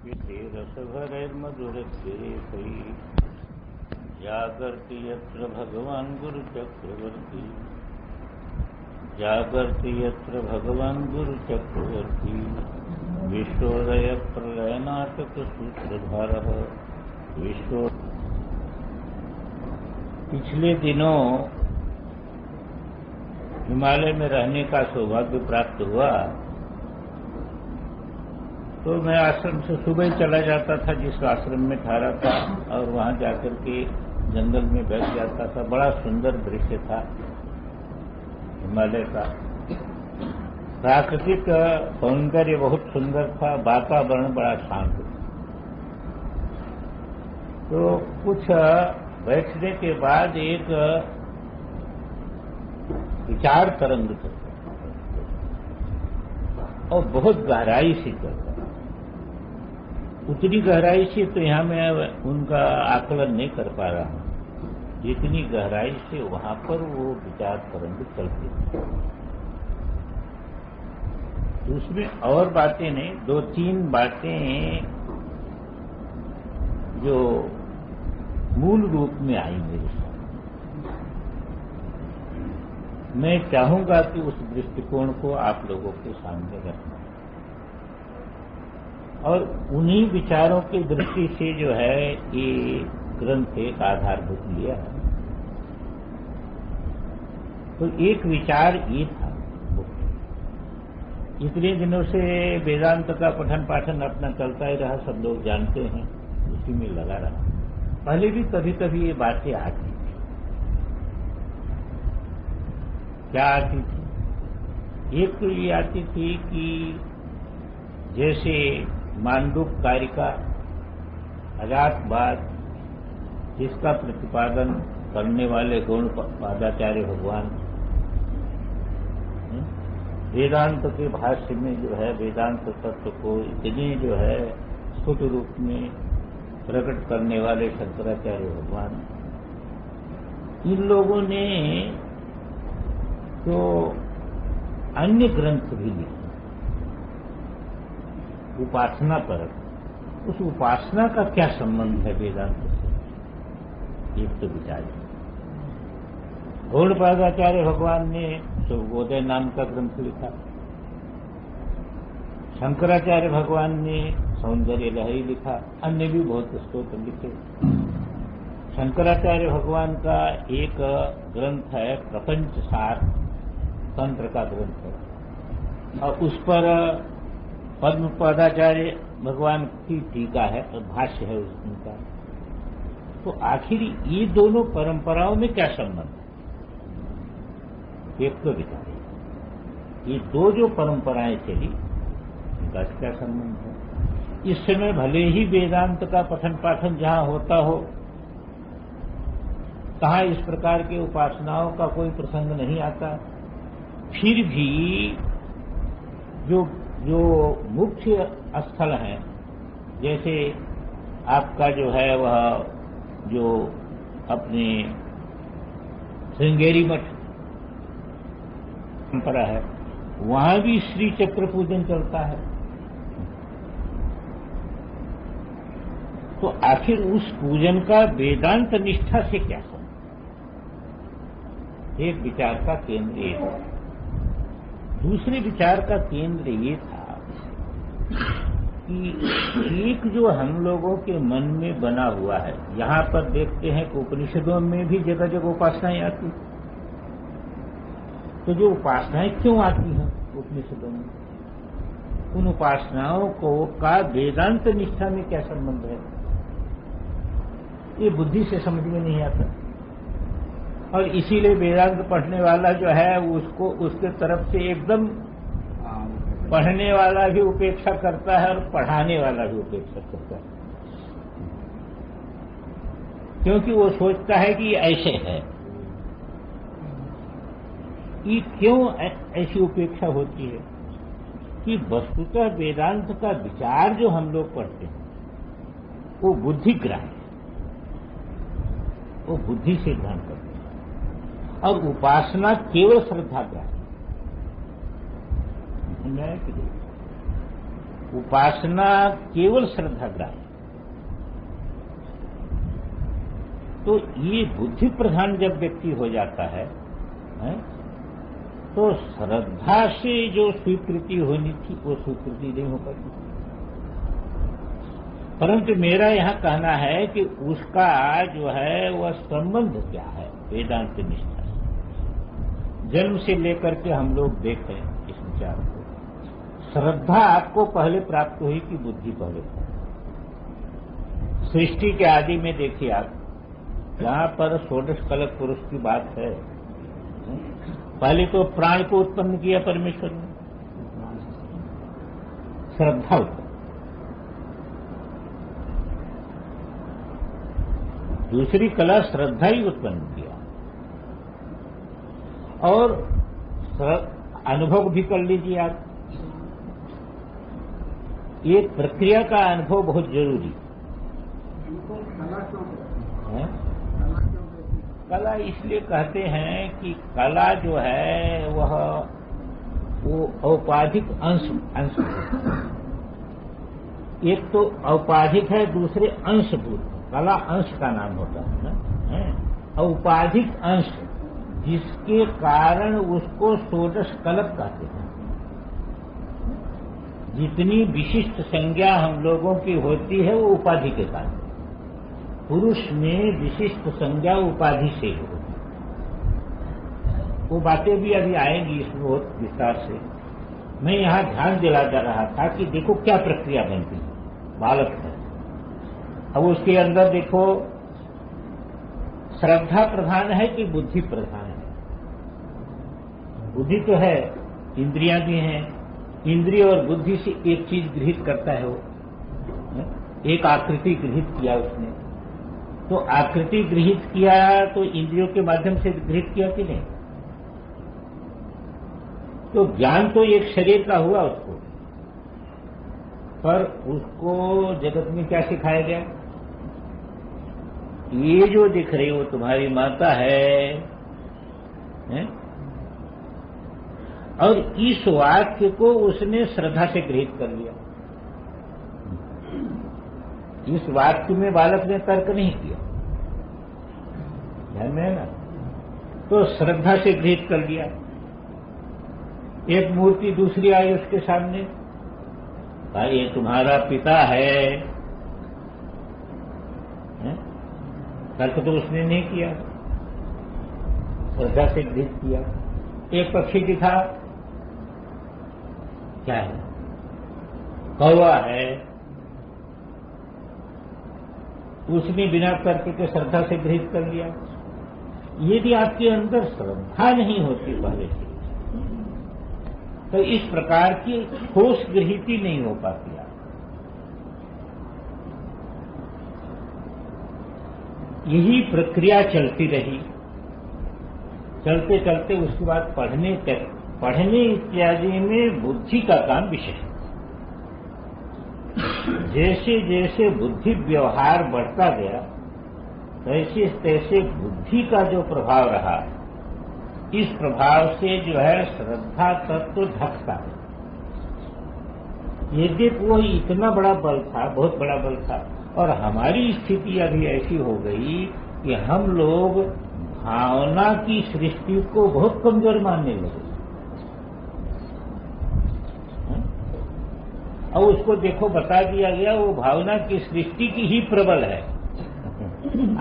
रसभरैर्मधुरस्थिरेशैः जागर्ति यत्र भगवान् गुरुचक्रवर्ती जागर्ति यत्र भगवान् गुरुचक्रवर्ती विश्वोदय प्रलयनाटक सूत्रधारः विश्व। पिछले दिनों हिमालय में रहने का सौभाग्य प्राप्त हुआ तो मैं आश्रम से सुबह ही चला जाता था, जिस आश्रम में ठहरा था, और वहां जाकर के जंगल में बैठ जाता था। बड़ा सुंदर दृश्य था हिमालय का, प्राकृतिक सौंदर्य बहुत सुंदर था, वातावरण बड़ा शांत था। तो कुछ बैठने के बाद एक विचार तरंग चलता और बहुत गहराई से चलता। उतनी गहराई से तो यहां मैं उनका आकलन नहीं कर पा रहा हूं, जितनी गहराई से वहां पर वो विचार तरंग चलती थी। उसमें और बातें नहीं, दो तीन बातें जो मूल रूप में आई मेरे साथ। मैं चाहूंगा कि उस दृष्टिकोण को आप लोगों के सामने रखना और उन्हीं विचारों की दृष्टि से जो है ये ग्रंथ एक आधारभूत लिया है। तो एक विचार ये था, इतने दिनों से वेदांत का पठन पाठन अपना चलता ही रहा, सब लोग जानते हैं, उसी में लगा रहा। पहले भी कभी कभी ये बातें आती थी। क्या आती थी? एक तो ये आती थी कि जैसे मांडूक कारिका अजातवाद, जिसका प्रतिपादन करने वाले गौड़पादाचार्य भगवान वेदांत के भाष्य में जो है वेदांत तत्व को इतने जो है स्फुट रूप में प्रकट करने वाले शंकराचार्य भगवान, इन लोगों ने तो अन्य ग्रंथ भी लिखे उपासना पर। उस उपासना का क्या संबंध है वेदांत से? एक तो विचार। गौड़पादाचार्य भगवान ने सुबोधय नाम का ग्रंथ लिखा, शंकराचार्य भगवान ने सौंदर्य लहरी लिखा, अन्य भी बहुत स्तोत्र लिखे। शंकराचार्य भगवान का एक ग्रंथ है प्रपंच सार, तंत्र का ग्रंथ है, और उस पर पद्मपादाचार्य भगवान की टीका है और भाष्य है उनका। तो आखिर ये दोनों परंपराओं में क्या संबंध है? एक तो विचार, ये दो जो परंपराएं चली उनका क्या संबंध है? इस समय भले ही वेदांत का पठन पाठन जहां होता हो, कहां इस प्रकार के उपासनाओं का कोई प्रसंग नहीं आता, फिर भी जो मुख्य स्थल हैं, जैसे आपका जो है वह जो अपने श्रृंगेरी मठ परंपरा है, वहां भी श्री चक्र पूजन चलता है। तो आखिर उस पूजन का वेदांत निष्ठा से क्या संबंध? एक विचार का केंद्र ये था। दूसरे विचार का केंद्र ये था कि एक जो हम लोगों के मन में बना हुआ है, यहां पर देखते हैं कि उपनिषदों में भी जगह जगह उपासनाएं आती। तो जो उपासनाएं क्यों आती हैं उपनिषदों में, उन उपासनाओं को का वेदांत निष्ठा में क्या संबंध है, ये बुद्धि से समझ में नहीं आता। और इसीलिए वेदांत पढ़ने वाला जो है उसको उसके तरफ से एकदम पढ़ने वाला भी उपेक्षा करता है और पढ़ाने वाला भी उपेक्षा करता है, क्योंकि वो सोचता है कि ऐसे है। ये क्यों ऐसी उपेक्षा होती है कि वस्तुतः वेदांत का विचार जो हम लोग पढ़ते हैं वो बुद्धिग्राह्य है, वो बुद्धि से ग्रहण करते हैं, और उपासना केवल श्रद्धाग्राह्य है। उपासना केवल श्रद्धाग्राही। तो ये बुद्धि प्रधान जब व्यक्ति हो जाता है, तो श्रद्धा से जो स्वीकृति होनी थी वो स्वीकृति नहीं हो पाती। परंतु मेरा यहाँ कहना है कि उसका जो है वह संबंध क्या है वेदांत निष्ठा से। जन्म से लेकर के हम लोग देखें इस विचार को, श्रद्धा आपको पहले प्राप्त हुई कि बुद्धि पहले? सृष्टि के आदि में देखिए आप, जहां पर षोडश कलक पुरुष की बात है, पहले तो प्राण को उत्पन्न किया परमेश्वर ने, श्रद्धा उत्पन्न, दूसरी कला श्रद्धा ही उत्पन्न किया, और अनुभव भी कर लीजिए आप। ये प्रक्रिया का अनुभव बहुत जरूरी है। कला इसलिए कहते हैं कि कला जो है वो औपाधिक अंश एक तो औपाधिक है, दूसरे अंशभूत। कला अंश का नाम होता है ना, औपाधिक अंश, जिसके कारण उसको षोडश कलक कहते हैं। जितनी विशिष्ट संज्ञा हम लोगों की होती है वो उपाधि के कारण। पुरुष में विशिष्ट संज्ञा उपाधि से होती है। वो बातें भी अभी आएंगी इसमें बहुत विस्तार से। मैं यहाँ ध्यान दिला जा रहा था कि देखो क्या प्रक्रिया बनती है बालक है। अब उसके अंदर देखो श्रद्धा प्रधान है कि बुद्धि प्रधान है? बुद्धि तो है, इंद्रियां भी हैं, इंद्रिय और बुद्धि से एक चीज गृहित करता है वो, एक आकृति गृहित किया उसने, तो आकृति गृहित किया तो इंद्रियों के माध्यम से गृहित किया कि नहीं? तो ज्ञान तो एक शरीर का हुआ उसको, पर उसको जगत में क्या सिखाया गया? ये जो दिख रही वो तुम्हारी माता है? और इस वाक्य को उसने श्रद्धा से गृहित कर लिया। इस वाक्य में बालक ने तर्क नहीं किया, ध्यान में है ना, तो श्रद्धा से गृहित कर लिया। एक मूर्ति दूसरी आई उसके सामने, भाई ये तुम्हारा पिता है, तर्क तो उसने नहीं किया, श्रद्धा से गृहित किया। एक पक्षी दिखा, क्या है? कौवा है, उसने बिना तर्क के श्रद्धा से गृहित कर लिया। यदि आपके अंदर श्रद्धा नहीं होती पहले से, तो इस प्रकार की ठोस गृहिती नहीं हो पाती। यही प्रक्रिया चलती रही, चलते चलते उसके बाद पढ़ने इत्यादि में बुद्धि का काम विशेष। जैसे जैसे बुद्धि व्यवहार बढ़ता गया, तैसे तैसे बुद्धि का जो प्रभाव रहा, इस प्रभाव से जो है श्रद्धा तत्व ढकता है। यद्यपि वो इतना बड़ा बल था, बहुत बड़ा बल था, और हमारी स्थिति अभी ऐसी हो गई कि हम लोग भावना की सृष्टि को बहुत कमजोर मानने लगे। और उसको देखो बता दिया गया वो भावना की सृष्टि की ही प्रबल है।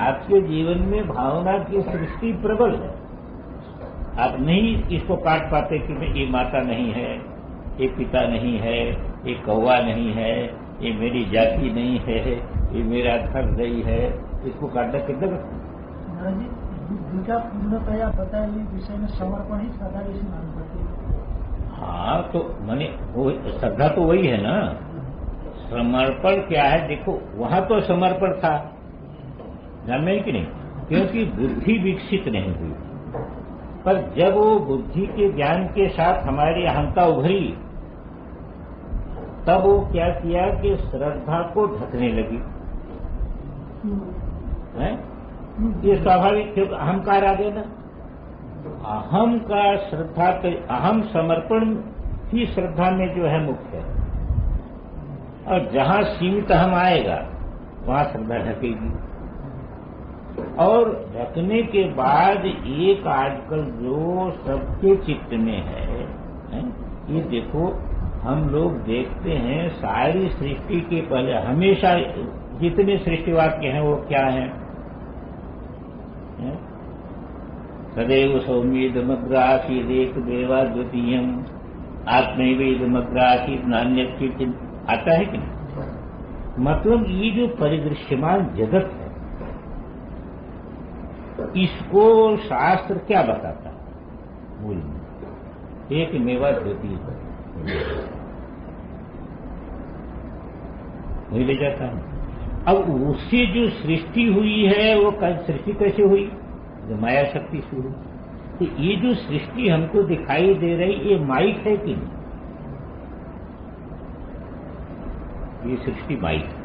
आपके जीवन में भावना की सृष्टि प्रबल है, आप नहीं इसको काट पाते कि ये माता नहीं है, ये पिता नहीं है, ये कौवा नहीं है, ये मेरी जाति नहीं है, ये मेरा घर नहीं है, इसको काटना कितना बुद्धि का पूर्णतया बताए विषय में समर्पण ही श्रद्धा जैसी मालूम पड़ती है। हाँ, तो माने वो श्रद्धा तो वही है ना। समर्पण क्या है? देखो वहां तो समर्पण था, ध्यान में कि नहीं, क्योंकि बुद्धि विकसित नहीं हुई। पर जब वो बुद्धि के ज्ञान के साथ हमारी अहंता उभरी, तब वो क्या किया कि श्रद्धा को ढकने लगी। ये स्वाभाविक, क्योंकि अहंकार आ गया ना। अहम का श्रद्धा, अहम समर्पण ही श्रद्धा में जो है मुख्य है। और जहां सीमित अहम आएगा वहां श्रद्धा ढकेगी। और ढकने के बाद एक आजकल जो सबके चित्त में है, ये देखो हम लोग देखते हैं सारी सृष्टि के पहले हमेशा जितने सृष्टि वाक्य हैं वो क्या हैं? सदैव सौम्येदमग्रासीद एक देवा द्वितीयम आत्मैवेदमग्रासीद नान्यत् किंचित् आता है कि नहीं? मतलब ये जो परिदृश्यमान जगत है इसको शास्त्र क्या बताता है? मूल में एक मेवा द्वितीय वही ले जाता है। अब उससे जो सृष्टि हुई है वो सृष्टि कैसे हुई? जो माया शक्ति से हुई। तो ये जो सृष्टि हमको दिखाई दे रही ये माइक है कि नहीं? ये सृष्टि माइक है।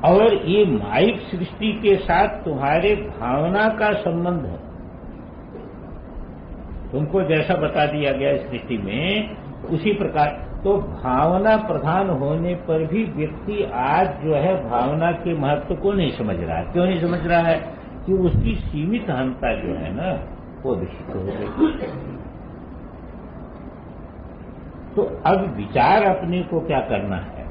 और ये माइक सृष्टि के साथ तुम्हारे भावना का संबंध है। तुमको जैसा बता दिया गया सृष्टि में उसी प्रकार तो भावना प्रधान होने पर भी व्यक्ति आज जो है भावना के महत्व को नहीं समझ रहा है। क्यों नहीं समझ रहा है? कि उसकी सीमित अहंता जो है ना वो विकसित हो गई। तो अब विचार अपने को क्या करना है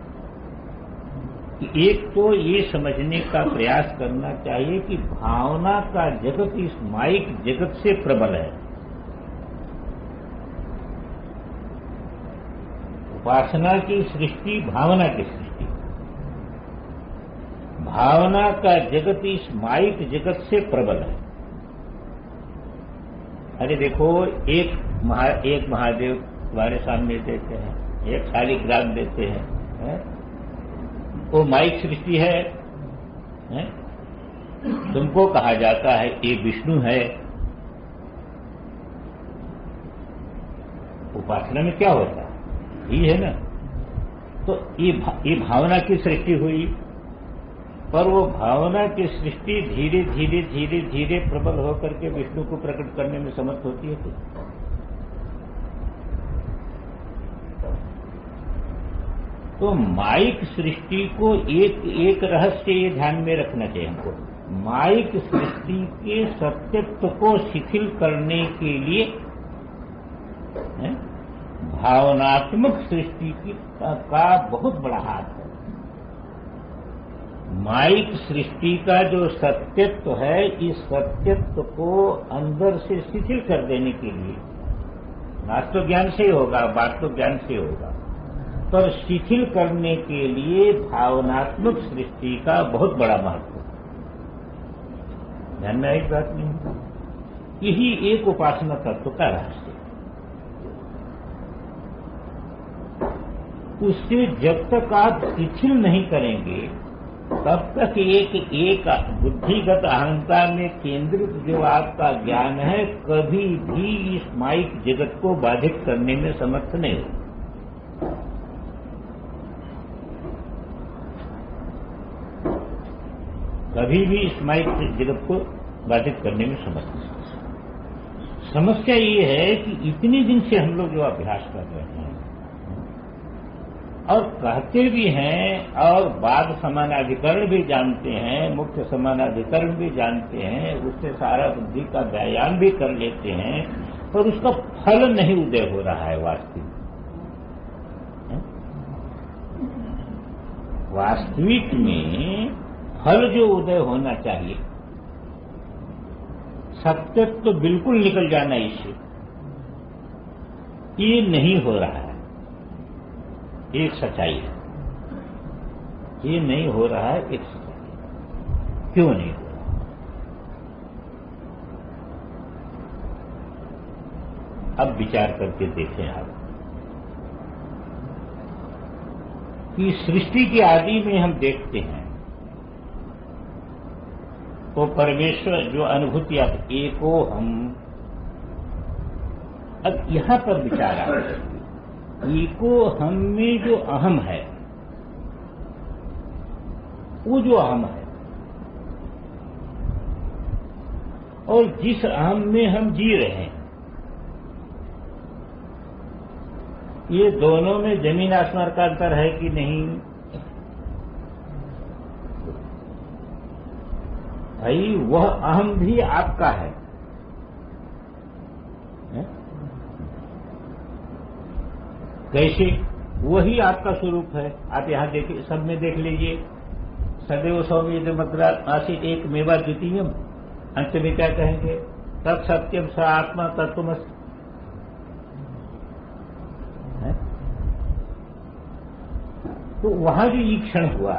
कि एक तो ये समझने का प्रयास करना चाहिए कि भावना का जगत इस माइक जगत से प्रबल है। उपासना की सृष्टि भावना की सृष्टि, भावना का जगत इस माइक जगत से प्रबल है। अरे देखो एक महादेव तुम्हारे सामने देते हैं, एक शालिग्राम देते हैं, वो माइक सृष्टि है? तुमको कहा जाता है ये विष्णु है। उपासना में क्या होता है? ही है ना। तो ये भावना की सृष्टि हुई, पर वो भावना की सृष्टि धीरे धीरे धीरे धीरे प्रबल होकर के विष्णु को प्रकट करने में समर्थ होती है। तो माइक सृष्टि को एक रहस्य ये ध्यान में रखना चाहिए हमको। माइक सृष्टि के सत्यत्व को शिथिल करने के लिए भावनात्मक सृष्टि का बहुत बड़ा हाथ है। माइक सृष्टि का जो सत्यत्व है इस सत्यत्व को अंदर से शिथिल कर देने के लिए वास्तव ज्ञान से होगा, वास्तव ज्ञान से होगा, पर शिथिल करने के लिए भावनात्मक सृष्टि का बहुत बड़ा महत्व है। ध्यान में एक बात नहीं, यही एक उपासना तत्व का रहस्य। उससे जब तक आप शिथिल नहीं करेंगे तब तक एक बुद्धिगत अहंकार में केंद्रित जो आपका ज्ञान है कभी भी इस माइक जगत को बाधित करने में समर्थ नहीं हो। कभी भी इस माइक जगत को बाधित करने में समर्थ नहीं। समस्या ये है कि इतने दिन से हम लोग जो अभ्यास कर रहे हैं और कहते भी हैं और बाद समानाधिकरण भी जानते हैं, मुख्य समानाधिकरण भी जानते हैं, उससे सारा बुद्धि का व्यायाम भी कर लेते हैं, पर उसका फल नहीं उदय हो रहा है। वास्तविक में फल जो उदय होना चाहिए, सत्यत्व तो बिल्कुल निकल जाना इससे, ये नहीं हो रहा है। एक सच्चाई है, ये नहीं हो रहा है। एक सच्चाई क्यों नहीं हो रहा? अब विचार करके देखें आप कि सृष्टि की आदि में हम देखते हैं तो परमेश्वर जो अनुभूति आप एको हम, अब यहां पर विचार आ रहा है एको हम में जो अहम है, वो जो अहम है और जिस अहम में हम जी रहे हैं ये दोनों में जमीन आसमान का अंतर है कि नहीं? भाई वह अहम भी आपका है? कैसे? वही आपका स्वरूप है। आप यहां देखिए, सब में देख लीजिए, सदैव सौम्येत मद्रात आसीत एक मेवा द्वितीयम, अंत में क्या कहेंगे? तत्सत्यम स आत्मा तत्वमसि। तो वहां जो ईक्षण हुआ,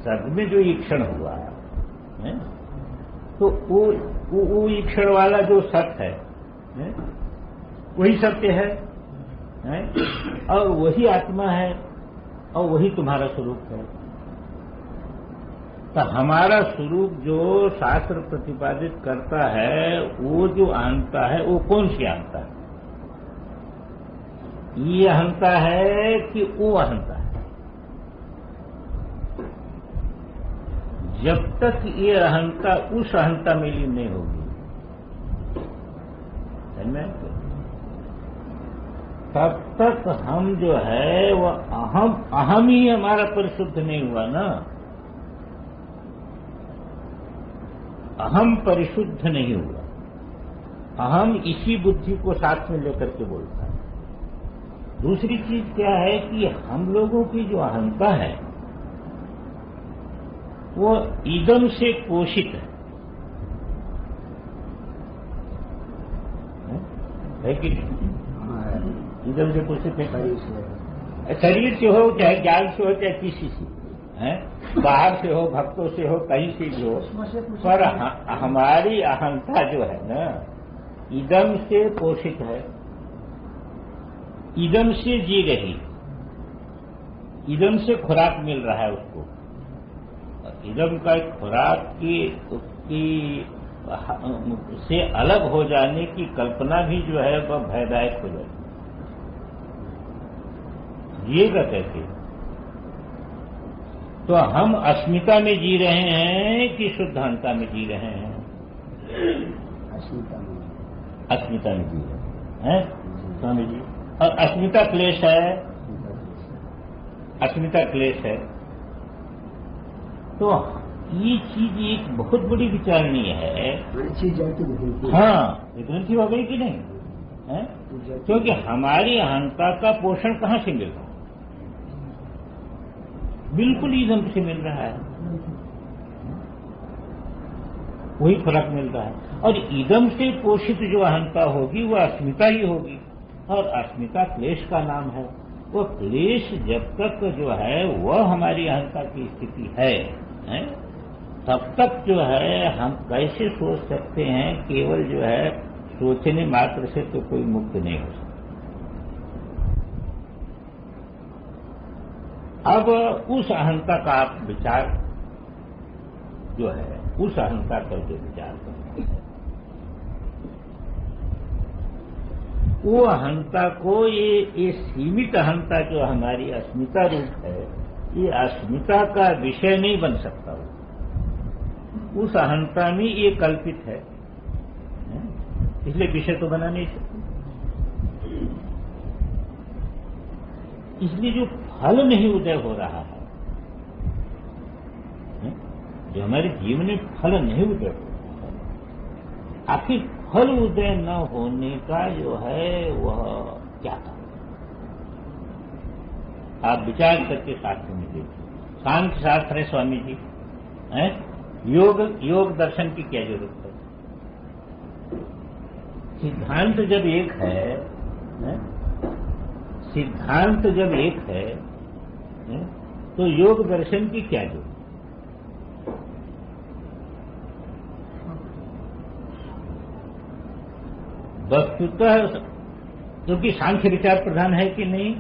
सब में जो ईक्षण हुआ है, तो वो ईक्षण वाला जो सत्य है, वही सत्य है, और वही आत्मा है, और वही तुम्हारा स्वरूप है। तो हमारा स्वरूप जो शास्त्र प्रतिपादित करता है, वो जो अहंता है, वो कौन सी अहंता है? ये अहंता है कि वो अहंता है? जब तक ये अहंता उस अहंता में लीन नहीं होगी, समझ में, तब तक हम जो है वो अहम ही हमारा परिशुद्ध नहीं हुआ ना। अहम परिशुद्ध नहीं हुआ। अहम इसी बुद्धि को साथ में लेकर के बोलता है। दूसरी चीज क्या है कि हम लोगों की जो अहंता है वो इदम से पोषित है कि इदम से पोषित है? शरीर से हो, चाहे ज्ञान से हो, चाहे किसी से, बाहर से हो, भक्तों से हो, कहीं से भी हो, पर हमारी अहंता जो है ना, इदम से पोषित है, इदम से जी रही, इदम से खुराक मिल रहा है उसको। इदम का खुराक की उसकी से अलग हो जाने की कल्पना भी जो है वह भयदायक हो जाती है। ये कैसे? तो हम अस्मिता में जी रहे हैं कि शुद्धांता में जी रहे हैं? अस्मिता में जी रहे हैं, स्वामी जी। और अस्मिता क्लेश है, अस्मिता क्लेश है। तो ये चीज एक बहुत बड़ी विचारणीय है। हाँ, ग्रंथि हो गई कि नहीं है? क्योंकि हमारी अहंता का पोषण कहां से मिल रहा है? बिल्कुल इदम से मिल रहा है, वही फर्क मिल रहा है। और इदम से पोषित जो अहंता होगी वह अस्मिता ही होगी, और अस्मिता क्लेश का नाम है। वो क्लेश जब तक जो है वह हमारी अहंता की स्थिति है, तब तक जो है हम कैसे सोच सकते हैं? केवल जो है सोचने मात्र से तो कोई मुक्त नहीं हो सकता। अब उस अहंता का आप विचार जो है, उस अहंता करके विचार करते हैं। वो अहंता को ये सीमित अहंता जो हमारी अस्मिता रूप है, ये अस्मिता का विषय नहीं बन सकता। उस अहंता में ये कल्पित है, इसलिए विषय तो बना नहीं सकते। इसलिए जो फल नहीं उदय हो रहा है, जो हमारे जीवन में फल नहीं उदय हो रहा है, आखिर फल उदय न होने का जो है वह क्या था? आप विचार करके शास्त्र में देखिए। सांख्य शास्त्र है स्वामी जी, योग दर्शन की क्या जरूरत है? सिद्धांत जब एक है, सिद्धांत जब एक है, तो योग दर्शन की क्या जरूरत? वस्तुतः क्योंकि सांख्य विचार प्रधान है कि नहीं,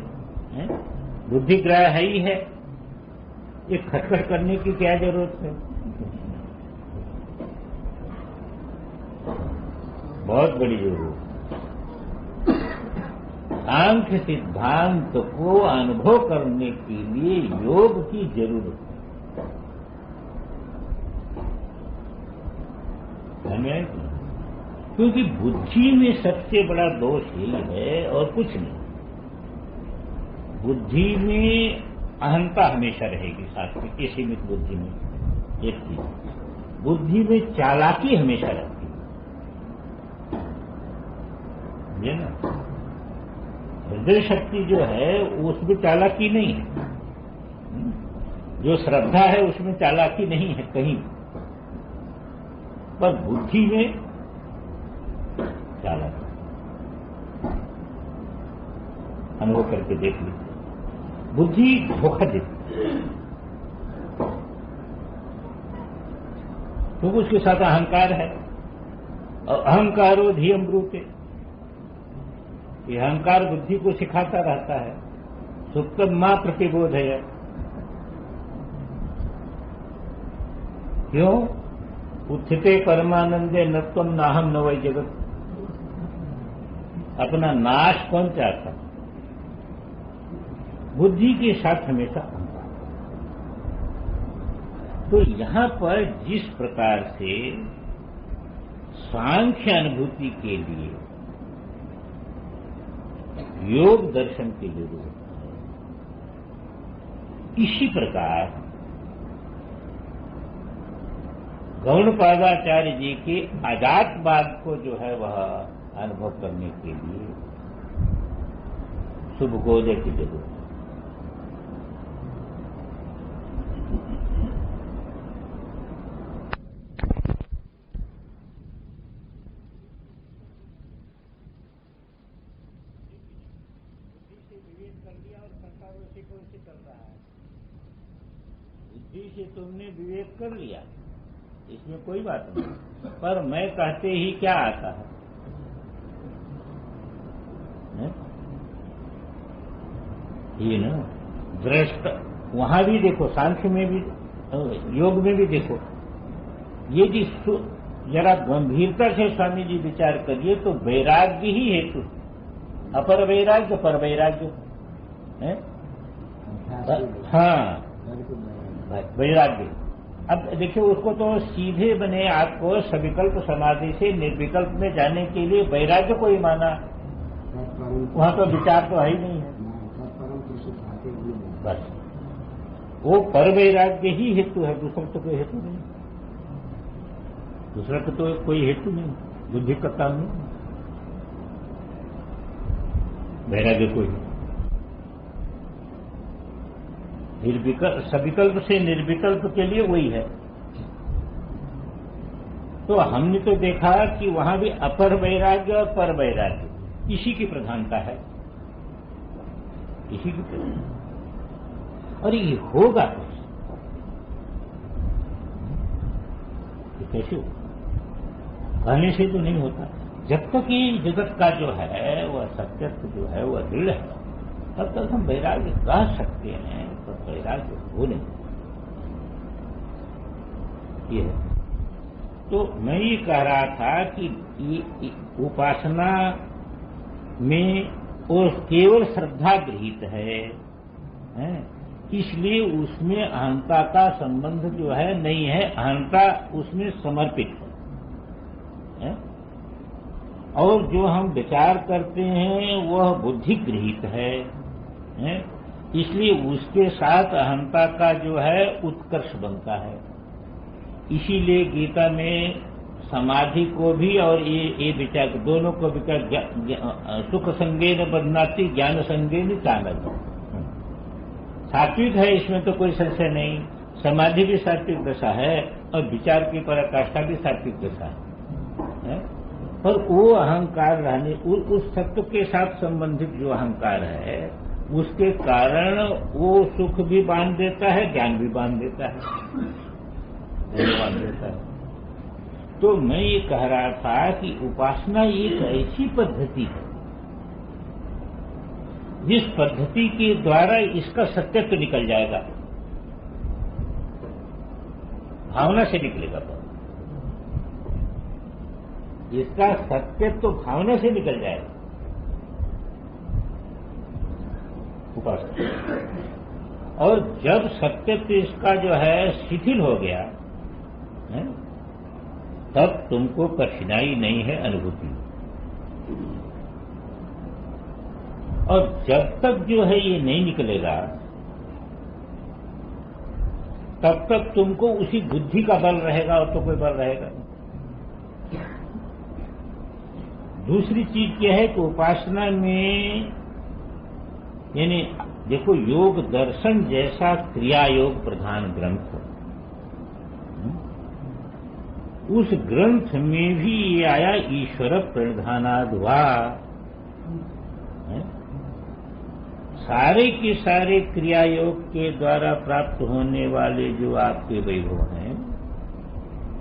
बुद्धिग्राह्य है ही है, ये खटखट करने की क्या जरूरत है? बहुत बड़ी जरूरत। सांख्य सिद्धांत को अनुभव करने के लिए योग की जरूरत है, क्योंकि बुद्धि में सबसे बड़ा दोष यही है और कुछ नहीं। बुद्धि में अहंता हमेशा रहेगी साथ में, ये सीमित बुद्धि में एक चीज। बुद्धि में चालाकी हमेशा रहती है ना। हृदय शक्ति जो है उसमें चालाकी नहीं है, जो श्रद्धा है उसमें चालाकी नहीं है कहीं, पर बुद्धि में चालाकी। अनुभव करके देख लीजिए, बुद्धि धोखा देती है, तो उसके साथ अहंकार है, और अहंकारो धियम ब्रूते, ये अहंकार बुद्धि को सिखाता रहता है। सुप्तम मां प्रतिबोधय, क्यों? उत्थिते परमानंदे नत्वम नाहम न वै जगत। अपना नाश कौन चाहता? बुद्धि के साथ हमेशा अहंकार। तो यहां पर जिस प्रकार से सांख्य अनुभूति के लिए योग दर्शन की जरूरत है, इसी प्रकार गौड़पादाचार्य जी के अजातवाद को जो है वह अनुभव करने के लिए शुभगोदय की जरूरत है। बुद्धि से तुमने विवेक कर लिया, इसमें कोई बात नहीं, पर मैं कहते ही क्या आता है? ये ना दृष्ट, वहां भी देखो, सांख्य में भी, योग में भी देखो, ये जी जरा गंभीरता से स्वामी जी विचार करिए तो वैराग्य ही हेतु, अपर वैराग्य पर वैराग्य है। हाँ, वैराग्य। अब देखिए, उसको तो सीधे बने आपको सविकल्प समाधि से निर्विकल्प में जाने के लिए वैराग्य को ही माना, वहां तो विचार तो है ही नहीं है। बस वो पर वैराग्य ही हेतु है, दूसरा तो कोई हेतु नहीं, दूसरा तो कोई हेतु नहीं, बुद्धि का काम नहीं, वैराग्य कोई सविकल्प से निर्विकल्प के लिए वही है। तो हमने तो देखा कि वहां भी अपर वैराग्य और पर वैराग्य इसी की प्रधानता है, इसी की प्रधानता। और ये होगा कैसे? कहने से तो नहीं होता। जब तक ये जगत का जो है वह सत्यत्व जो है वह दृढ़ है, तब तक हम वैराग्य कह सकते हैं, तो वैराग्य हो नहीं। ये है। तो मैं ये कह रहा था कि उपासना में वो केवल श्रद्धा गृहीत है, इसलिए उसमें अहंता का संबंध जो है नहीं है, अहंता उसमें समर्पित है। और जो हम विचार करते हैं वह बुद्धि गृहीत है, इसलिए उसके साथ अहंता का जो है उत्कर्ष बनता है। इसीलिए गीता में समाधि को भी और ये विचार दोनों को विचार सुख संगेन बदनाती ज्ञान संगेन चानक। सात्विक है, इसमें तो कोई संशय नहीं, समाधि भी सात्विक दशा है और विचार की पराकाष्ठा भी सात्विक दशा है। पर वो अहंकार रहने, उस तत्व के साथ संबंधित जो अहंकार है उसके कारण वो सुख भी बांध देता है, ज्ञान भी बांध देता है, बांध देता है। तो मैं ये कह रहा था कि उपासना एक ऐसी पद्धति है जिस पद्धति के द्वारा इसका सत्यत्व निकल जाएगा, भावना से निकलेगा। इसका सत्यत्व भावना से निकल जाएगा उपासना। और जब सत्यत्व इसका जो है शिथिल हो गया है, तब तुमको कठिनाई नहीं है अनुभूति। और जब तक जो है ये नहीं निकलेगा तब तक तुमको उसी बुद्धि का बल रहेगा और तो कोई बल रहेगा नहीं। दूसरी चीज क्या है कि उपासना में यानी देखो योग दर्शन जैसा क्रिया योग प्रधान ग्रंथ उस ग्रंथ में भी ये आया ईश्वर प्रणिधानाद्वा सारे के सारे क्रिया योग के द्वारा प्राप्त होने वाले जो आपके वैभव हैं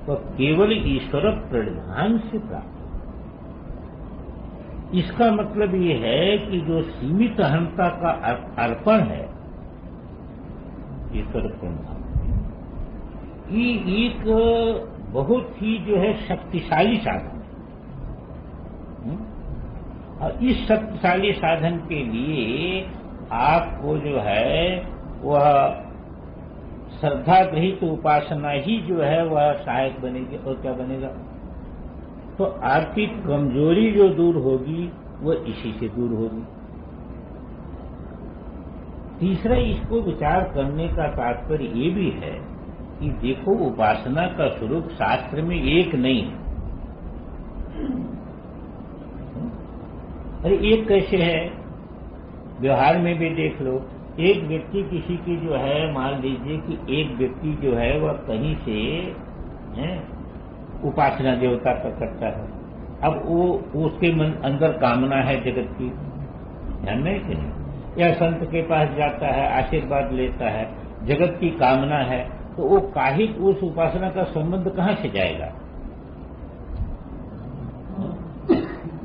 वह केवल ईश्वर प्रणिधान से प्राप्त। इसका मतलब ये है कि जो सीमित अहंता का अर्पण है ईश्वर प्रणिधान ये एक बहुत ही जो है शक्तिशाली साधन है। और इस शक्तिशाली साधन के लिए आपको जो है वह श्रद्धा गृहित उपासना ही जो है वह सहायक बनेगी और क्या बनेगा। तो आपकी कमजोरी जो दूर होगी वह इसी से दूर होगी। तीसरा इसको विचार करने का तात्पर्य ये भी है कि देखो उपासना का स्वरूप शास्त्र में एक नहीं है। अरे एक कैसे है व्यवहार में भी देख लो। एक व्यक्ति किसी की जो है मान लीजिए कि एक व्यक्ति जो है वह कहीं से उपासना देवता का करता है। अब वो उसके मन अंदर कामना है जगत की, ध्यान में कि नहीं, या संत के पास जाता है आशीर्वाद लेता है, जगत की कामना है, तो वो काहिक उस उपासना का संबंध कहां से जाएगा।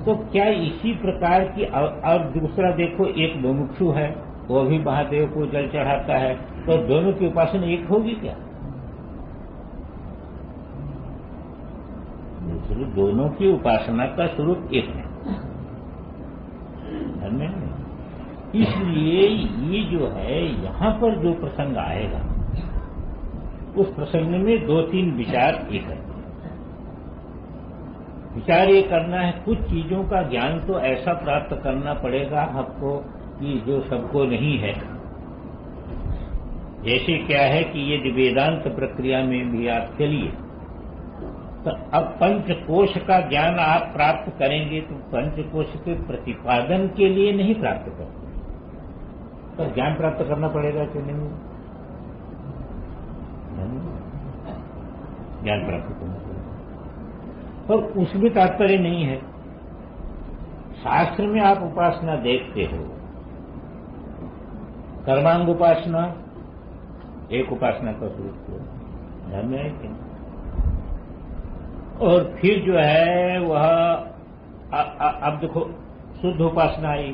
तो क्या इसी प्रकार की और दूसरा देखो एक मुमुक्षु है वो भी महादेव को जल चढ़ाता है, तो दोनों की उपासना एक होगी क्या। दोनों की उपासना का स्वरूप एक है। इसलिए ये जो है यहां पर जो प्रसंग आएगा उस प्रसंग में दो तीन विचार एक है। विचार ये करना है कुछ चीजों का ज्ञान तो ऐसा प्राप्त करना पड़ेगा आपको कि जो सबको नहीं है। जैसे क्या है कि यदि वेदांत प्रक्रिया में भी आप चलिए तो अब पंचकोश का ज्ञान आप प्राप्त करेंगे तो पंचकोश के प्रतिपादन के लिए नहीं प्राप्त करते, तो ज्ञान प्राप्त करना पड़ेगा कि नहीं। ज्ञान प्राप्त करना पड़ेगा पर उसमें तात्पर्य नहीं है। शास्त्र में आप उपासना देखते हो, कर्मांग उपासना एक उपासना का स्वरूप ध्यान में है कि और फिर जो है वह अब देखो शुद्ध उपासना आई,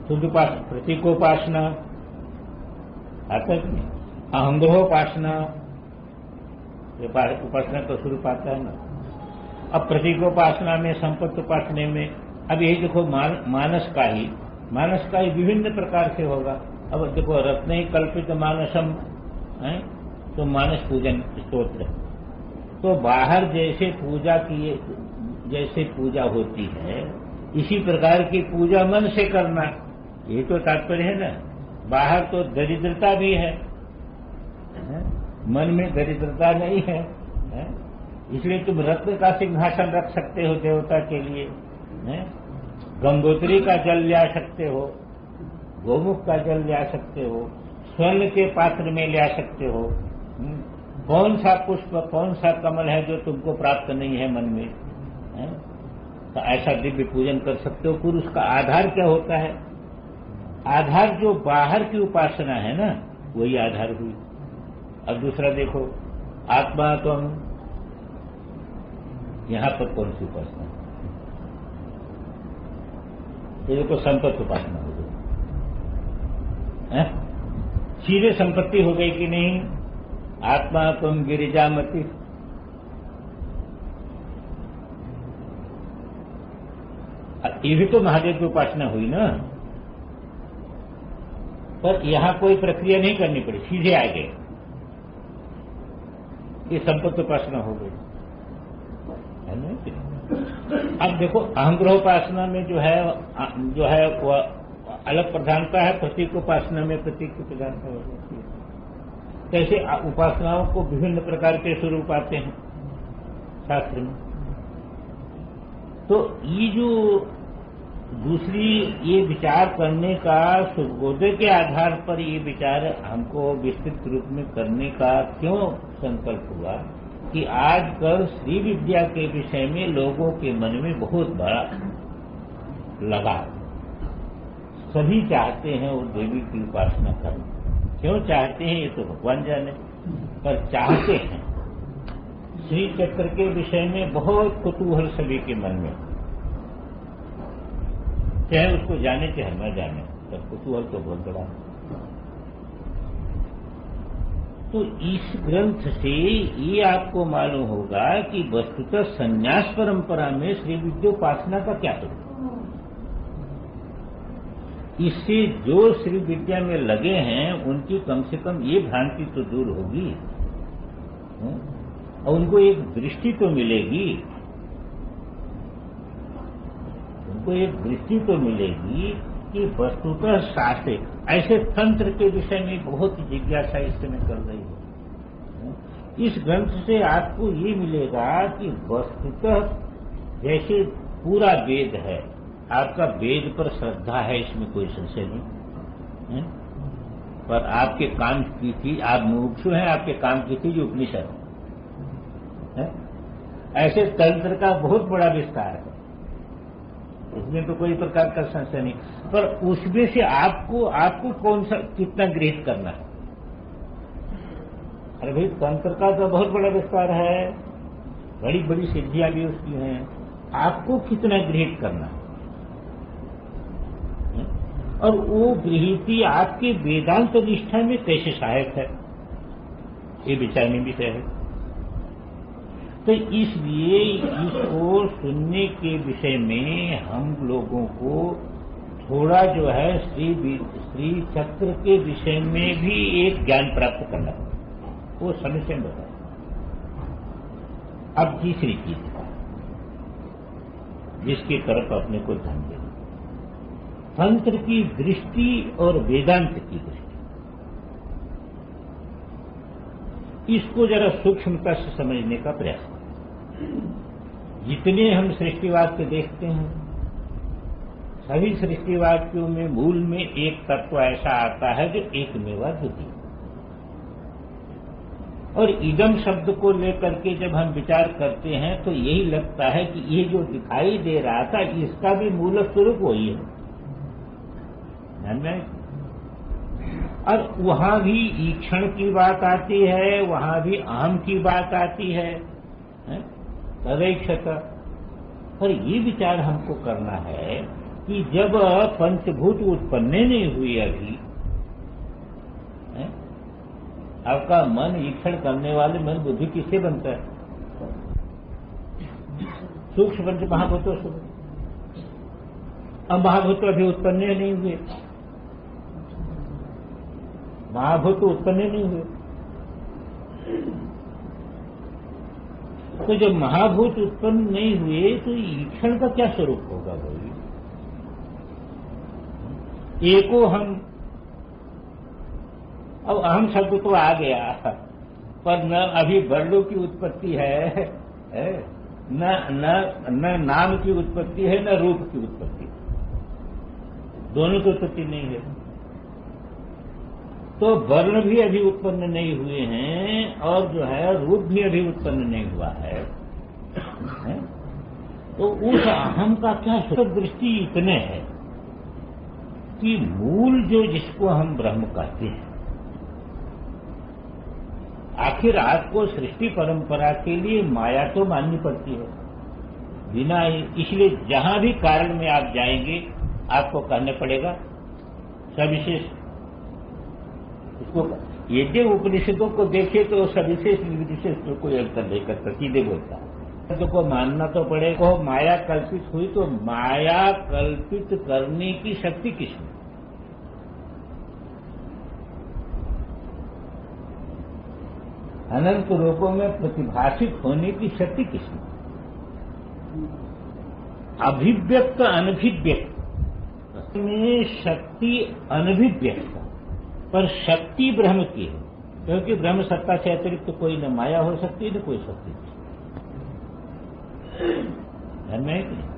शुद्ध उपासना, प्रतीकोपासना आता है नहीं, अहंग्रहोपासना उपासना का स्वरूप आता है ना। अब प्रतीकोपासना में संपत्ति उपासना में अब यही देखो मानस का ही विभिन्न प्रकार से होगा। अब देखो रत्न ही कल्पित मानसम है तो मानस पूजन स्तोत्र, तो बाहर जैसे पूजा की जैसे पूजा होती है इसी प्रकार की पूजा मन से करना, ये तो तात्पर्य है ना। बाहर तो दरिद्रता भी है, मन में दरिद्रता नहीं है, इसलिए तुम रत्न का सिंहासन रख सकते हो देवता के लिए, गंगोत्री का जल ले सकते हो, गोमुख का जल ले सकते हो, स्वर्ण के पात्र में ले सकते हो। कौन सा पुष्प कौन सा कमल है जो तुमको प्राप्त नहीं है मन में, तो ऐसा दिव्य पूजन कर सकते हो। फिर उसका आधार क्या होता है, आधार जो बाहर की उपासना है ना वही आधार हुई। अब दूसरा देखो आत्मा तो हम यहां पर कौन सी उपासना, तो देखो संपत्ति उपासना हो गई, सीधे संपत्ति हो गई कि नहीं। आत्मा तुम गिरिजामती, ये भी तो महादेव की उपासना हुई ना, पर यहां कोई प्रक्रिया नहीं करनी पड़ी, सीधे आ गए, ये संपत्ति उपासना हो गई है ना। अब देखो अहंग्रहोपासना में जो है वह अलग प्रधानता है, प्रतीक उपासना में प्रतीक की प्रधानता होती है। कैसे उपासनाओं को विभिन्न प्रकार के स्वरूप आते हैं शास्त्र में। तो ये जो दूसरी ये विचार करने का सुबोधय के आधार पर ये विचार हमको विस्तृत रूप में करने का क्यों संकल्प हुआ कि आजकल श्री विद्या के विषय में लोगों के मन में बहुत बड़ा लगाव, सभी चाहते हैं वो देवी की उपासना करना। क्यों चाहते हैं ये तो भगवान जाने, पर चाहते हैं। श्री चक्र के विषय में बहुत कुतूहल सभी के मन में, चाहे उसको जाने चाहे न जाने, पर कुतूहल तो बहुत बड़ा है। तो इस ग्रंथ से ये आपको मालूम होगा कि वस्तुतः संन्यास परंपरा में श्री विद्योपासना का क्या स्वरूप। इससे जो श्री विद्या में लगे हैं उनकी कम से कम ये भ्रांति तो दूर होगी और उनको एक दृष्टि तो मिलेगी, उनको एक दृष्टि तो मिलेगी कि वस्तुतः शास्त्र ऐसे तंत्र के विषय में बहुत जिज्ञासा इस समय कर रही है। इस ग्रंथ से आपको ये मिलेगा कि वस्तुतः जैसे पूरा वेद है, आपका वेद पर श्रद्धा है, इसमें कोई संशय नहीं है, पर आपके काम की थी, आप मुमुक्षु हैं, आपके काम की थी जो उपनिषद है। ऐसे तंत्र का बहुत बड़ा विस्तार है, इसमें तो कोई प्रकार का संशय नहीं, पर उसमें से आपको कौन सा कितना गृहित करना है। अरे भाई तंत्र का तो बहुत बड़ा विस्तार है, बड़ी बड़ी सिद्धियां भी उसकी हैं, आपको कितना गृहित करना है। और वो गृहीति आपके वेदांत निष्ठा में कैसे सहायक है, ये विचारने विषय है। तो इसलिए इसको सुनने के विषय में हम लोगों को थोड़ा जो है श्री चक्र के विषय में भी एक ज्ञान प्राप्त करना है, वो समय से बताए। अब तीसरी चीज जिसकी तरफ अपने को ध्यान देना, तंत्र की दृष्टि और वेदांत की दृष्टि, इसको जरा सूक्ष्मता से समझने का प्रयास करें। जितने हम सृष्टिवाद के देखते हैं, सभी सृष्टिवादियों में मूल में एक तत्व ऐसा आता है जो एकमेवा द्वितीय, और इदम शब्द को लेकर के जब हम विचार करते हैं तो यही लगता है कि ये जो दिखाई दे रहा था इसका भी मूल स्वरूप वही है। और वहां भी ईक्षण की बात आती है, वहां भी अहम की बात आती है, तदैक्षत। पर ये विचार हमको करना है कि जब पंचभूत उत्पन्न नहीं हुई अभी, आपका मन ईक्षण करने वाले मन बुद्धि किससे बनता है? सूक्ष्म पंच महाभूतों से। अब महाभूत अभी उत्पन्न नहीं हुए, महाभूत उत्पन्न नहीं हुए, तो जब महाभूत उत्पन्न नहीं हुए तो ईक्षण का क्या स्वरूप होगा भाई? एको हम, अब अहम शब्द तो आ गया, पर न अभी वर्णों की उत्पत्ति है, न नाम की उत्पत्ति है, न रूप की उत्पत्ति, दोनों की उत्पत्ति नहीं है। तो वर्ण भी अभी उत्पन्न नहीं हुए हैं और जो है रूप भी अभी उत्पन्न नहीं हुआ है, तो उस अहम का क्या दृष्टि इतने है कि मूल जो जिसको हम ब्रह्म कहते हैं, आखिर आपको सृष्टि परंपरा के लिए माया तो माननी पड़ती है, बिना इसलिए जहां भी कारण में आप जाएंगे आपको कहना पड़ेगा सविशेष। उसको यदि उपनिषदों को देखे तो सविशेष निर्विशेष तो कोई अंतर नहीं करता, सीधे बोलता है। तो को मानना तो पड़ेगा, माया कल्पित हुई तो माया कल्पित करने की शक्ति किसमें? अनंत रूपों में प्रतिभाषित होने की शक्ति किसमें? अभिव्यक्त अनभिव्यक्त में शक्ति अनभिव्यक्त, पर शक्ति ब्रह्म की है, क्योंकि ब्रह्म सत्ता से अतिरिक्त तो कोई न माया हो सकती है न कोई शक्ति। ध्यान में है कि नहीं?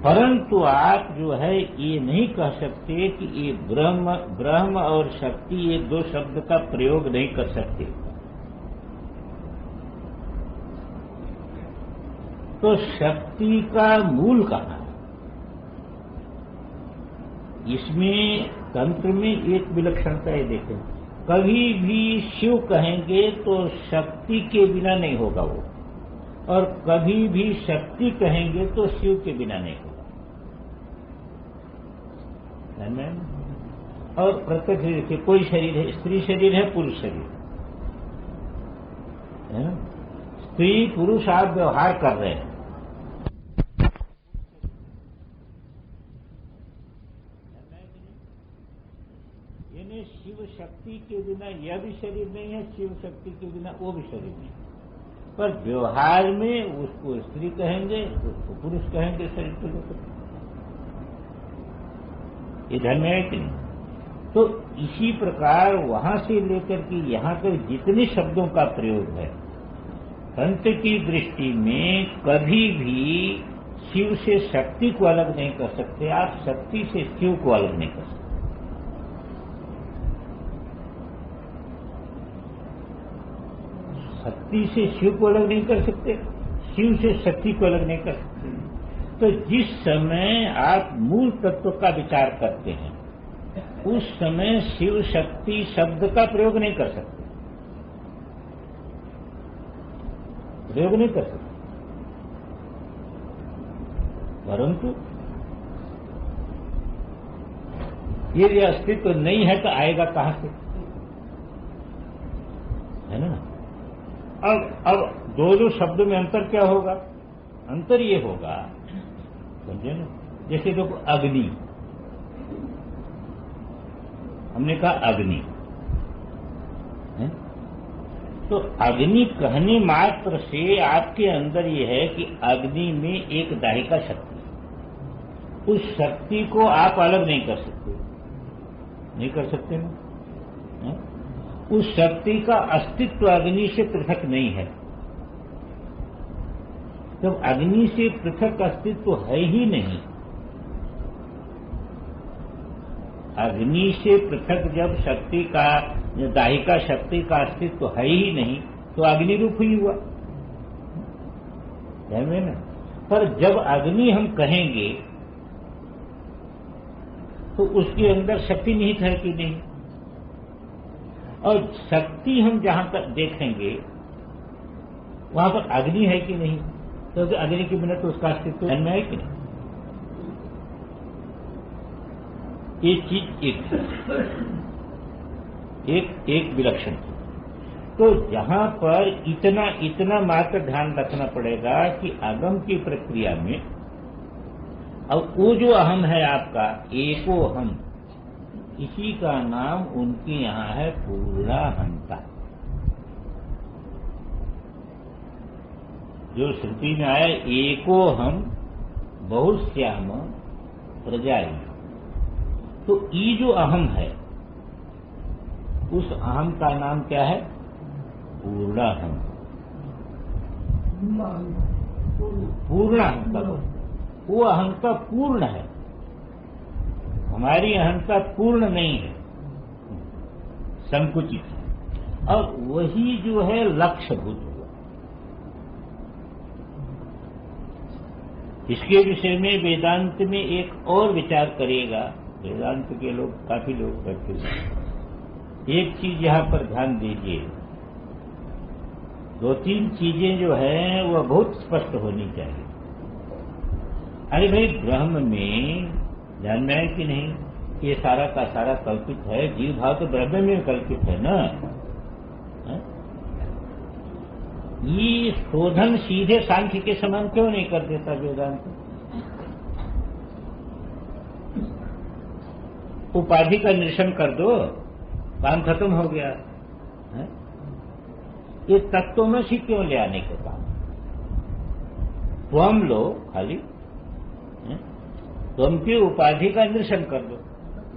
परंतु आप जो है ये नहीं कह सकते कि ये ब्रह्म और शक्ति, ये दो शब्द का प्रयोग नहीं कर सकते। तो शक्ति का मूल कहाँ है? इसमें तंत्र में एक विलक्षणता है। देखें, कभी भी शिव कहेंगे तो शक्ति के बिना नहीं होगा वो, और कभी भी शक्ति कहेंगे तो शिव के बिना नहीं होगा। और प्रत्येक शरीर के कोई शरीर है, स्त्री शरीर है, पुरुष शरीर है ना? स्त्री पुरुष आप व्यवहार कर रहे हैं, यानी शिव शक्ति के बिना यह भी शरीर नहीं है, शिव शक्ति के बिना वो भी शरीर नहीं है। पर व्यवहार में उसको स्त्री कहेंगे, उसको पुरुष कहेंगे शरीर को लेकर। ये ध्यान में है कि नहीं? तो इसी प्रकार वहां से लेकर के यहां तक जितने शब्दों का प्रयोग है, संत की दृष्टि में कभी भी शिव से शक्ति को अलग नहीं कर सकते आप, शक्ति से शिव को अलग नहीं कर सकते। शक्ति से शिव को अलग नहीं कर सकते, शिव से शक्ति को अलग नहीं कर सकते। तो जिस समय आप मूल तत्व का विचार करते हैं, उस समय शिव शक्ति शब्द का प्रयोग नहीं कर सकते, प्रयोग नहीं कर सकते। परंतु ये अस्तित्व नहीं है तो आएगा कहां से, है ना? अब दो शब्दों में अंतर क्या होगा? अंतर ये होगा, समझे ना? जैसे देखो अग्नि, हमने कहा अग्नि है? तो अग्नि कहने मात्र से आपके अंदर ये है कि अग्नि में एक दाहिका शक्ति है, उस शक्ति को आप अलग नहीं कर सकते, नहीं कर सकते ना? है? उस शक्ति का अस्तित्व अग्नि से पृथक नहीं है। जब अग्नि से पृथक अस्तित्व है ही नहीं, अग्नि से पृथक जब शक्ति का, दाहिका शक्ति का अस्तित्व है ही नहीं, तो अग्नि रूप ही हुआ, है ना? पर जब अग्नि हम कहेंगे तो उसके अंदर शक्ति निहित है कि नहीं? और शक्ति हम जहां तक देखेंगे वहां पर अग्नि है कि नहीं? क्योंकि अग्नि के बिना तो उसका अस्तित्व में है कि नहीं? ये चीज एक विलक्षण। तो जहां पर इतना मात्र ध्यान रखना पड़ेगा कि अगम की प्रक्रिया में अब वो जो अहम है आपका, एको हम, इसी का नाम उनके यहां है पूर्णाहंता। जो श्रुति में आया एको हम बहुश्याम प्रजाई, तो ये जो अहम है उस अहम का नाम क्या है? पूर्णाहम। पूर्णाहंता, वो अहंता पूर्ण है, हमारी अहंता पूर्ण नहीं है, संकुचित है, और वही जो है लक्ष्यभूत हुआ। इसके विषय में वेदांत में एक और विचार करिएगा, वेदांत के लोग, काफी लोग करते हैं। एक चीज यहां पर ध्यान दीजिए, दो तीन चीजें जो है वह बहुत स्पष्ट होनी चाहिए। अरे भाई, ब्रह्म में ध्यान में है कि नहीं? ये सारा का सारा कल्पित है, जीव भाव तो ब्रह्म में कल्पित है ना? है? ये शोधन सीधे सांख्य के समान क्यों नहीं कर देता वेदांत? उपाधि का निरीक्षण कर दो, काम खत्म हो गया है? ये तत्वों में से क्यों ले आने के काम? तो हम लोग खाली त्वम की उपाधि का निरसन कर दो।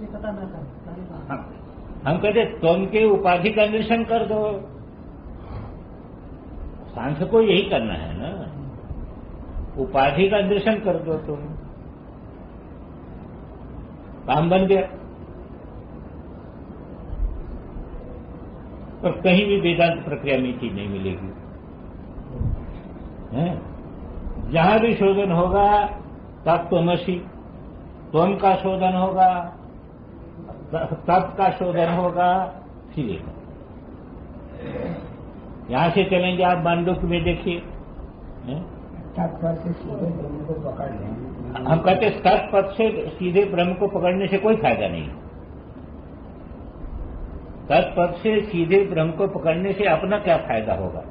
एकता न कर, हम कहते त्वम के उपाधि का निरसन कर दो। सांख्य को यही करना है ना, उपाधि का निरसन कर दो तुम, काम बन गया। पर कहीं भी वेदांत प्रक्रिया में चीज नहीं मिलेगी। जहां भी शोधन होगा तत्त्वमसि, त्वम का शोधन होगा, तत् का शोधन होगा, सीधे यहां से चलेंगे आप मांडुक्य में देखिए, तत्पर से सीधे ब्रह्म को पकड़ लें। हम कहते तत्पद से सीधे ब्रह्म को पकड़ने से कोई फायदा नहीं। तत्पद से सीधे ब्रह्म को पकड़ने से अपना क्या फायदा होगा?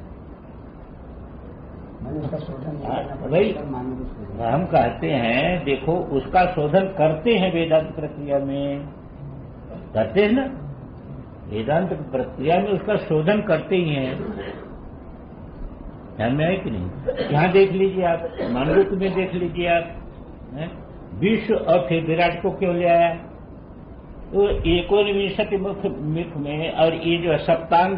भाई हम कहते हैं देखो उसका शोधन करते हैं वेदांत प्रक्रिया में, करते हैं ना, वेदांत प्रक्रिया में उसका शोधन करते ही हैं। ध्यान में है कि नहीं? यहां देख लीजिए आप, मांडुक्य में देख लीजिए आप, विश्व और फिर विराट को क्यों ले आया? तो 19 मुख में और ये जो है सप्तांग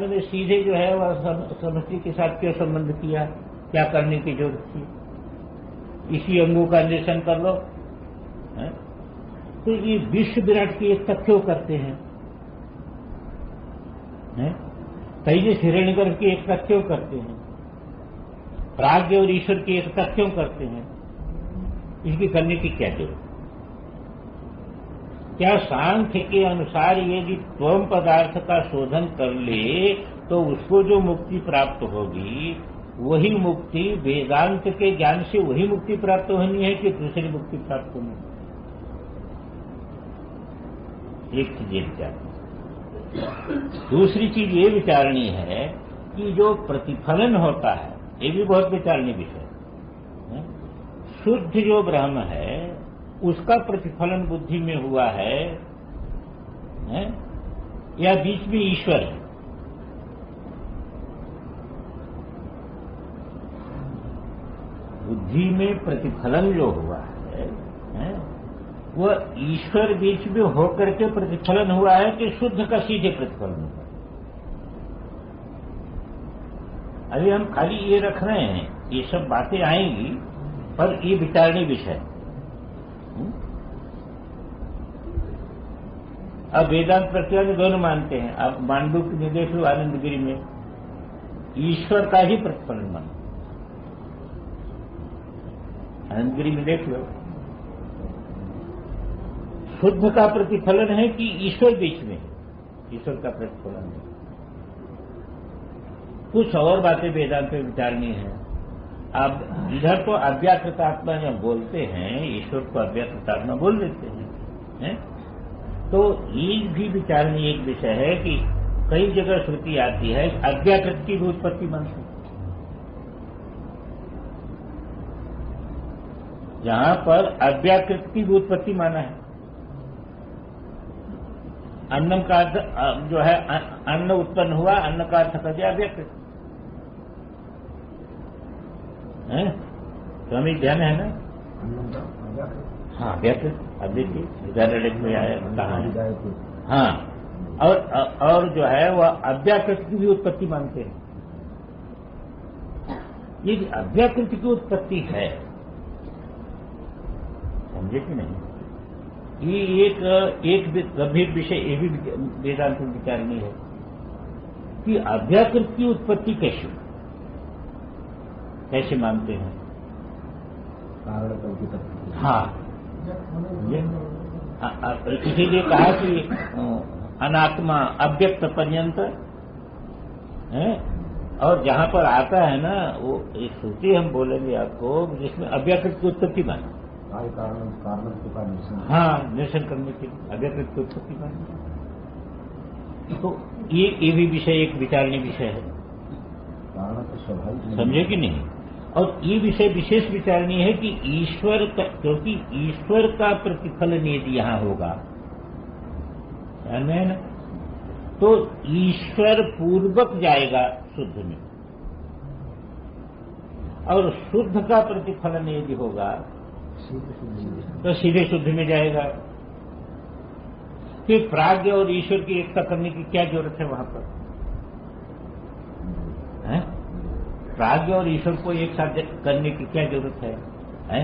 में सीधे जो है वह समष्टि के साथ क्यों संबंध किया? क्या करने की जरूरत थी? इसी अंगों का निरसन कर लो। तो ये विश्व विराट की एकता क्यों करते हैं? तेजस हिरण्यगर्भ की एकता क्यों करते हैं? प्राज्ञ और ईश्वर की एकता क्यों करते हैं? इसकी करने की क्या जरूरत? क्या सांख्य के अनुसार यदि त्वम पदार्थ का शोधन कर ले तो उसको जो मुक्ति प्राप्त होगी वही मुक्ति वेदांत के ज्ञान से वही मुक्ति प्राप्त होनी है कि दूसरी मुक्ति प्राप्त होनी है? एक चीज ये विचारनी। दूसरी चीज ये विचारनी है कि जो प्रतिफलन होता है ये भी बहुत विचारनीय विषय है। शुद्ध जो ब्रह्म है उसका प्रतिफलन बुद्धि में हुआ है या बीच में ईश्वर है? बुद्धि में प्रतिफलन जो हुआ है वह ईश्वर बीच में होकर के प्रतिफलन हुआ है कि शुद्ध का सीधे प्रतिफलन हुआ? अभी हम खाली ये रख रहे हैं, ये सब बातें आएंगी पर ये विचारणीय विषय। अब वेदांत प्रक्रिया में दोनों मानते हैं। आप मांडुक्य में देख लो, आनंदगिरी में ईश्वर का ही प्रतिफलन मानो। आनंदगिरी में देख लो, शुद्ध का प्रतिफलन है कि ईश्वर बीच में है? ईश्वर का प्रतिफलन है। कुछ और बातें वेदांत में विचारनी है। अब इधर तो अव्याकृत आत्मा जब बोलते हैं, ईश्वर को अव्याकृत आत्मा बोल देते हैं, तो ये भी विचारनी एक विषय है कि कई जगह श्रुति आती है अव्याकृत की भी उत्पत्ति मानते हैं। जहां पर अव्याकृत की भी उत्पत्ति माना है, अन्नम का अर्थ जो है अन्न उत्पन्न हुआ, अन्न का अर्थ कर दिया अव्याकृत है। तो हमें ध्यान है ना? हाँ, अव्याकृत। अब देखिए उदाहरण में आया कहा है। हाँ, और जो है वह अव्याकृत की भी उत्पत्ति मानते हैं। ये अव्याकृत की उत्पत्ति है, समझे कि नहीं? ये एक गंभीर विषय ये भी वेदांत में विचारनी है कि अव्याकृत की उत्पत्ति कैसे मानते हैं? हाँ, इसीलिए कहा कि अनात्मा अव्यक्त पर्यंत है। और जहां पर आता है ना वो एक श्रुति हम बोलेंगे आपको जिसमें अव्याकृत की उत्पत्ति माना, हाँ, निरसन करने के लिए अव्याकृत की उत्पत्ति माना। तो ये भी विषय एक विचारणीय विषय है, समझे कि नहीं? और ये विषय विशेष विचारणीय है कि ईश्वर का, क्योंकि ईश्वर का प्रतिफलन यदि यहां होगा, ध्यान में है ना, तो ईश्वर पूर्वक जाएगा शुद्ध में। और शुद्ध का प्रतिफलन यदि होगा तो सीधे शुद्ध में जाएगा। फिर प्राज्ञ और ईश्वर की एकता करने की क्या जरूरत है वहां पर? प्राज्ञ और ईश्वर को एक साथ करने की क्या जरूरत है?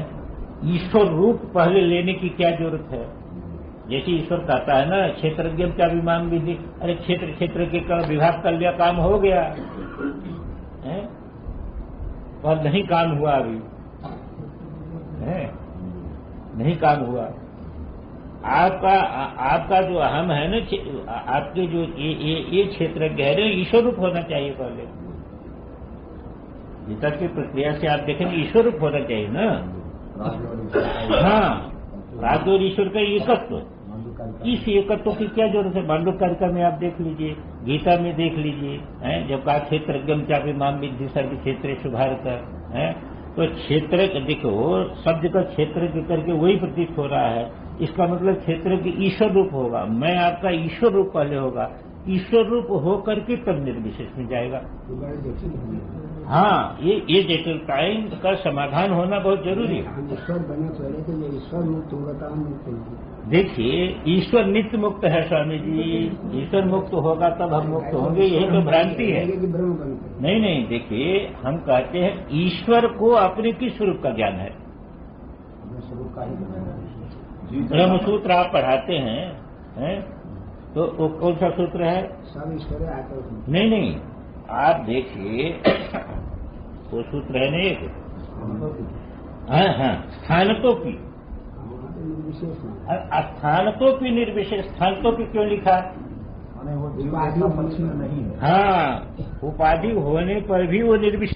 ईश्वर रूप पहले लेने की क्या जरूरत है? जैसे ईश्वर कहता है ना, क्षेत्रज्ञ क्या विमान विधि, अरे क्षेत्र क्षेत्र के विभाग कर लिया, काम हो गया है? और नहीं काम हुआ अभी है, नहीं काम हुआ। आपका जो अहम है ना, आपके जो ये क्षेत्रज्ञ है, ईश्वर रूप होना चाहिए पहले। गीता की प्रक्रिया से आप देखेंगे ईश्वर रूप होना चाहिए ना। हाँ, प्राज्ञ और ईश्वर का एकत्व, इस एकत्व की क्या जरूरत है? मांडूक्य में आप देख लीजिए, गीता में देख लीजिए, जब कहा क्षेत्रज्ञम चापि माम विद्धि सर्व क्षेत्रेषु भारत है, तो क्षेत्र देखो शब्द का क्षेत्र करके वही प्रतीत हो रहा है। इसका मतलब क्षेत्र की ईश्वर रूप होगा, मैं आपका ईश्वर रूप पहले होगा, ईश्वर रूप होकर के तब निर्विशेष में जाएगा। हाँ, ये जटिलताएं का समाधान होना बहुत जरूरी है। ईश्वर बने पहले तो ये ईश्वर मुक्त होगा। देखिए, ईश्वर नित्य मुक्त है स्वामी जी, ईश्वर मुक्त होगा तब हम मुक्त होंगे, यही तो भ्रांति है। नहीं, देखिए हम कहते हैं ईश्वर को अपने किस स्वरूप का ज्ञान है? ब्रह्मसूत्र आप पढ़ाते हैं, तो वो कौन सा सूत्र है? नहीं, आप देखिए वो सूत्र है नहीं, हाँ, स्थानतोपि, स्थानतोपि निर्विशेष। स्थानतोपि क्यों लिखा? उपाधि नहीं है। हाँ, उपाधि होने पर भी वो निर्विशेष